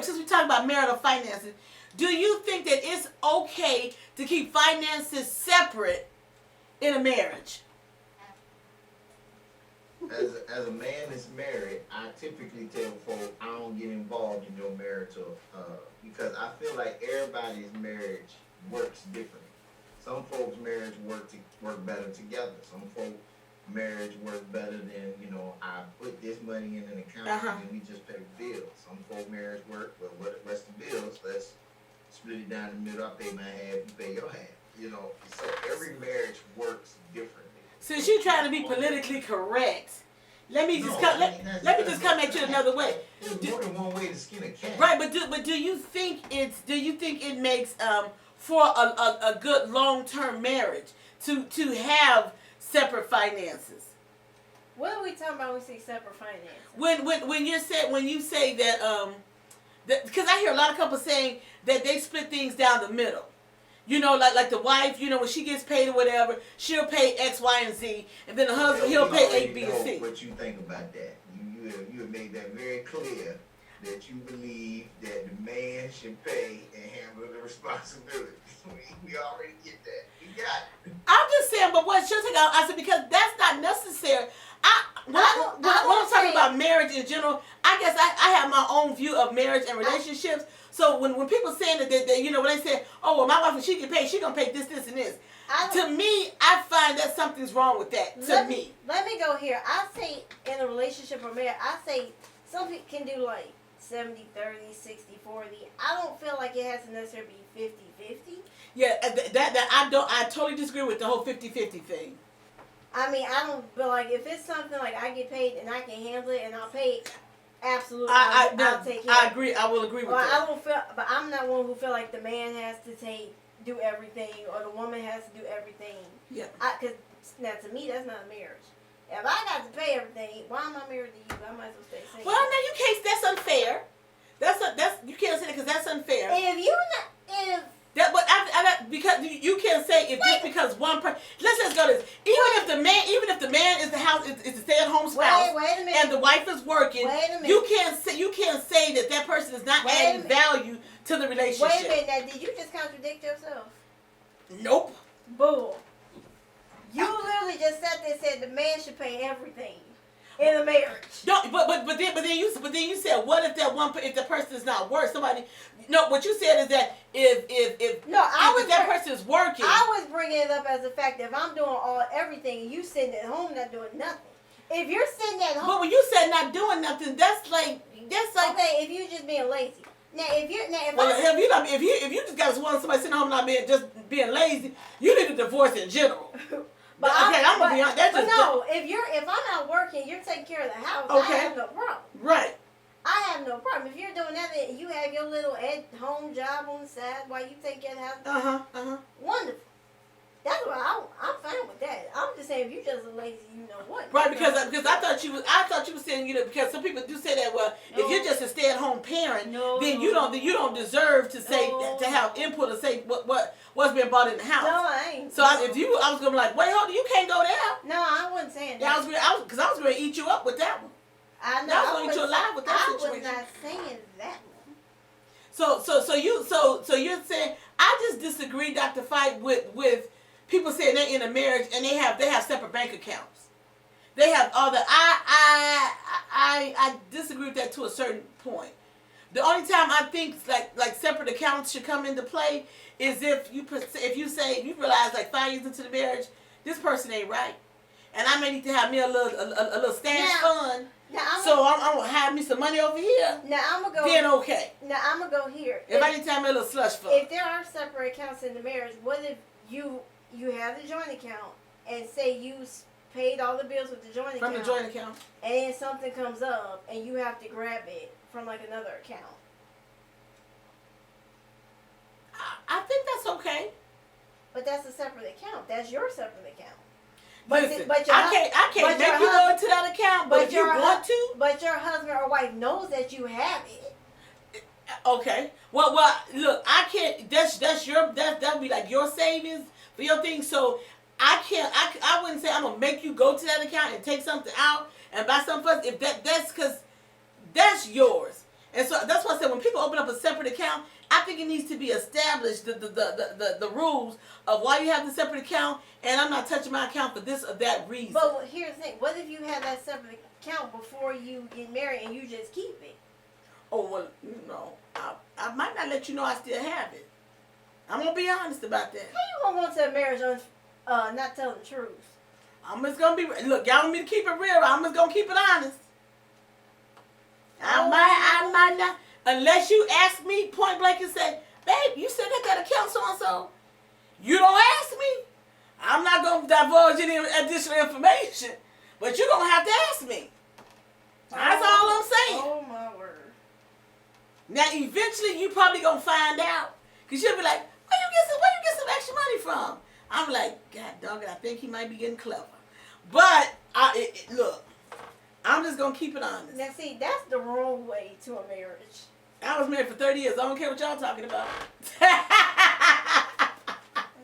since we talk about marital finances, do you think that it's okay to keep finances separate in a marriage? As a man that's married, I typically tell folks I don't get involved in your marital because I feel like everybody's marriage works differently. Some folks' marriage work better together. Some folks' marriage work better than I put this money in an account and we just pay the bills. Some folks' marriage work, but what's the bills? Let's split it down the middle. I pay my half, you pay your half. So every marriage works differently. Since you're trying to be politically correct, let me just come at you another way. There's more than one way to skin a cat. Right, but do you think it makes for a good long-term marriage to have separate finances? What are we talking about when we say separate finances? When you say that because I hear a lot of couples saying that they split things down the middle. Like the wife, when she gets paid or whatever, she'll pay X, Y, and Z, and then the husband, he'll pay A, B, and C. What you think about that? You have made that very clear that you believe that the man should pay and handle the responsibility. We already get that. We got it. I'm just saying, but what she'll take out, I said, because that's not necessary. When I'm talking about marriage in general, I guess I have my own view of marriage and relationships. So when people saying that when they say, oh, well, my wife, when she get paid, she gonna pay this, and this. To me, I find that something's wrong with that. Let me go here. I say in a relationship or marriage, I say some people can do like 70-30, 60-40. I don't feel like it has to necessarily be 50-50. Yeah, that I totally disagree with the whole 50-50 thing. I mean, I don't feel like if it's something like I get paid and I can handle it and I'll pay it, absolutely, I'll take care. I agree. I will agree with that. I don't feel, but I'm not one who feel like the man has to do everything or the woman has to do everything. Yeah. Because now to me, that's not a marriage. If I got to pay everything, why am I married to you? I might as well stay single. Well, no, you can't. That's unfair. That's you can't say that because that's unfair. Because you can't say if just because one person. Let's just go to this. Even if the man is the house is a stay-at-home spouse, wait a minute. and the wife is working, you can't say that person is not adding value to the relationship. Wait a minute. Now, did you just contradict yourself? Nope. Bull. You literally just sat there and said the man should pay everything in a marriage. No, but then you said what if if the person is not working? Somebody. No, what you said is that if that person is working. I was bringing it up as a fact that if I'm doing everything and you sitting at home not doing nothing. If you're sitting at home. But when you said not doing nothing, that's like. Okay, if you just being lazy. Now, if you just got somebody sitting home not being lazy, you need a divorce in general. But I'm gonna be honest. If I'm not working, you're taking care of the house. Okay. I have no problem. Right. I have no problem. If you're doing that and you have your little at-home job on the side while you take care of the house, wonderful. That's what I'm fine with that. I'm just saying, if you just a lazy, you know what? Right, because I thought you were saying because some people do say that if you're just a stay-at-home parent, then you don't deserve to say to have input or say what's being bought in the house. No, I ain't. So I was gonna be like, wait, hold on, you can't go there. No, I wasn't saying that. Yeah, I was going to eat you up with that one. I know. I was going to eat you alive with that situation. I was not saying that one. So you're saying I just disagree, Dr. Fight, with people saying they're in a marriage and they have separate bank accounts. They have all the I disagree with that to a certain point. The only time I think like separate accounts should come into play is if you realize like 5 years into the marriage, this person ain't right, and I may need to have me a little stash fund. So I'm gonna have me some money over here. Now I'm gonna go. Then okay. Now I'm gonna go here. If I need to have me a little slush fund. If there are separate accounts in the marriage, what if you have the joint account and say you paid all the bills with the joint account from the joint account, and then something comes up and you have to grab it from like another account? I think that's okay. But that's a separate account. That's your separate account. Listen, I can't make you go into that account, but if you want to. But your husband or wife knows that you have it. Okay. Well, look, I can't. That'll be like your savings for your thing. So I can't. I wouldn't say I'm gonna make you go to that account and take something out and buy something first. If that's because that's yours. And so that's why I said when people up a separate account, I think it needs to be established, the rules of why you have the separate account, and I'm not touching my account for this or that reason. But here's the thing. What if you have that separate account before you get married and you just keep it? Oh, well, I might not let you know I still have it. I'm going to be honest about that. How you going to go into a marriage not telling the truth? I'm just going to be, look, y'all want me to keep it real, I'm just going to keep it honest. I might not, unless you ask me point blank and say, babe, you said that account so-and-so. You don't ask me. I'm not going to divulge any additional information, but you're going to have to ask me. That's all I'm saying. Oh, my word. Now, eventually, you probably going to find out. Because you'll be like, where you get some extra money from? I'm like, God dog it, I think he might be getting clever. But, look, I'm just going to keep it honest. Now, see, that's the wrong way to a marriage. I was married for 30 years. I don't care what y'all talking about. That's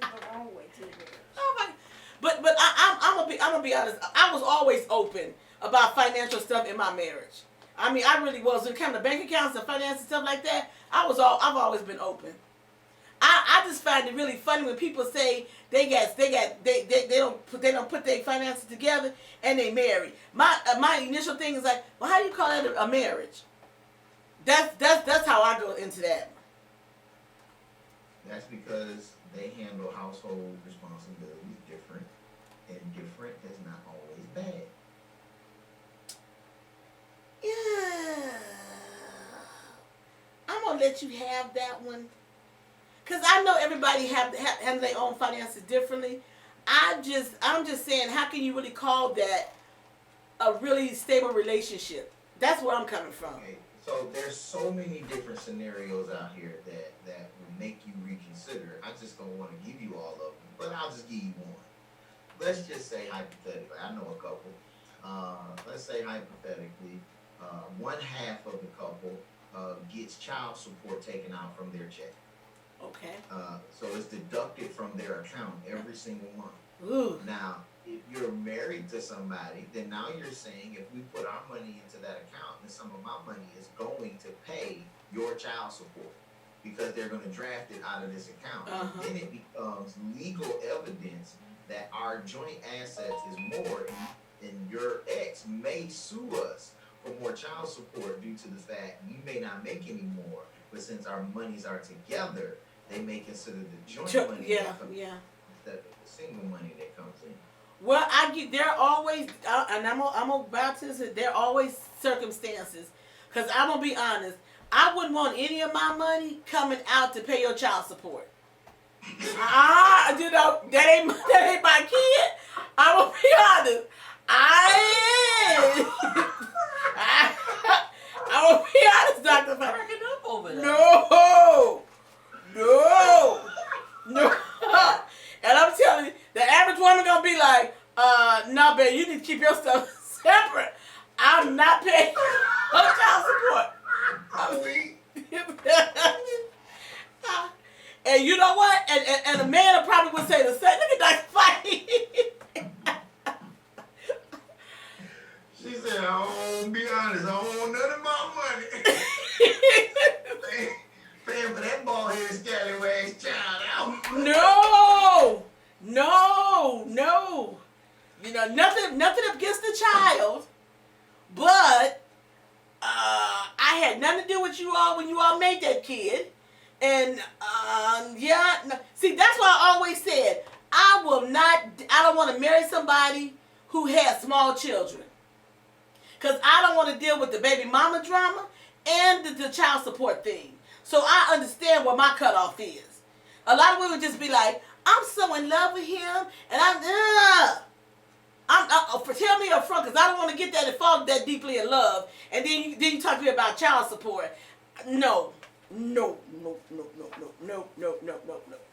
the wrong way to a marriage. Oh my! But I'm gonna be honest. I was always open about financial stuff in my marriage. I mean, I really was. When it came to bank accounts and finance and stuff like that, I've always been open. I just find it really funny when people say they don't put their finances together and they marry. My initial thing is like, well, how do you call that a marriage? That's how I go into that. That's because they handle household responsibilities different, and different is not always bad. Yeah. I'm gonna let you have that one. Cause I know everybody have their own finances differently. I'm just saying, how can you really call that a really stable relationship? That's where I'm coming from. Okay, so there's so many different scenarios out here that will make you reconsider. I just don't want to give you all of them, but I'll just give you one. Let's just say hypothetically, I know a couple. Let's say hypothetically, one half of the couple gets child support taken out from their check. Okay. So it's deducted from their account every single month. Ooh. Now, if you're married to somebody, then now you're saying if we put our money into that account, then some of my money is going to pay your child support because they're going to draft it out of this account. Uh-huh. Then it becomes legal evidence that our joint assets is more, and your ex may sue us for more child support due to the fact you may not make any more, but since our monies are together, they may consider the joint money Yeah, that comes yeah. instead of the single money that comes in. Well, they're always, and I'm about to say, there are always circumstances. Because I'm going to be honest, I wouldn't want any of my money coming out to pay your child support. That ain't my kid. I'm going to be honest. I'm going to be honest, Dr. Cracking up over there. No. And I'm telling you, the average woman gonna be like, no, babe, you need to keep your stuff separate. I'm not paying no child support. And you know what? And a man probably would say the same. Look at that fight. She said, I don't be honest, I don't want none of my money. Paying for that bald-headed scallywags child out. No. You know, nothing against the child, but I had nothing to do with you all when you all made that kid. And see, that's why I always said I don't want to marry somebody who has small children. Because I don't want to deal with the baby mama drama and the child support thing. So I understand what my cutoff is. A lot of women just be like, I'm so in love with him, and tell me up front, because I don't want to get that and fall that deeply in love, and then you talk to me about child support. No. You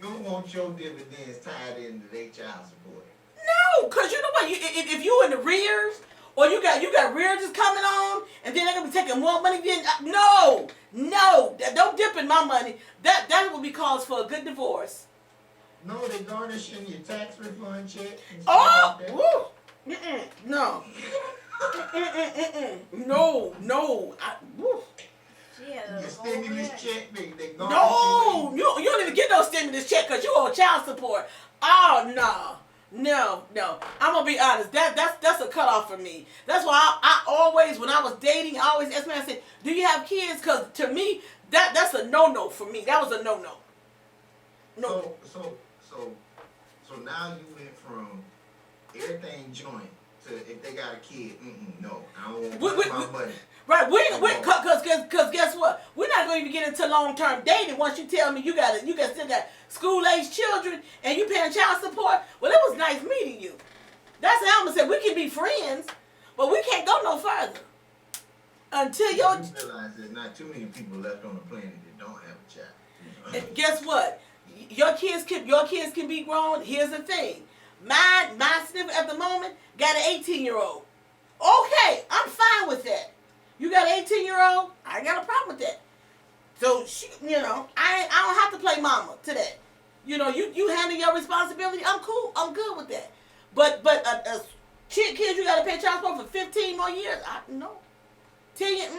don't want your dividends tied into their child support. No, because you know what? If you in the rears, or you got rears just coming on, and then they're gonna be taking more money. Then no, don't dip in my money. That would be cause for a good divorce. No, they garnishing your tax refund check. Oh, like woo. No. No. She had a Your whole stimulus reaction. check, they gone. No, you don't even get no stimulus check because you on child support. Oh no. I'm gonna be honest. That's a cutoff for me. That's why I always, when I was dating, I always asked me. I said, "Do you have kids?" Because to me, that's a no for me. That was a no. No. So now you went from everything joint to if they got a kid, no, I don't want my money. Right, cause guess what? We're not going to even get into long-term dating once you tell me you still got school-age children and you paying child support. Well, it was nice meeting you. That's how I'm gonna say we can be friends, but we can't go no further until You realize there's not too many people left on the planet that don't have a child. And guess what? Your kids can be grown. Here's the thing. My significant at the moment got an 18-year-old. Okay, I'm fine with that. You got an 18-year-old? I ain't got a problem with that. So I don't have to play mama to that. You handle your responsibility. I'm cool. I'm good with that. But kids, you got to pay child support for 15 more years. No. 10 years.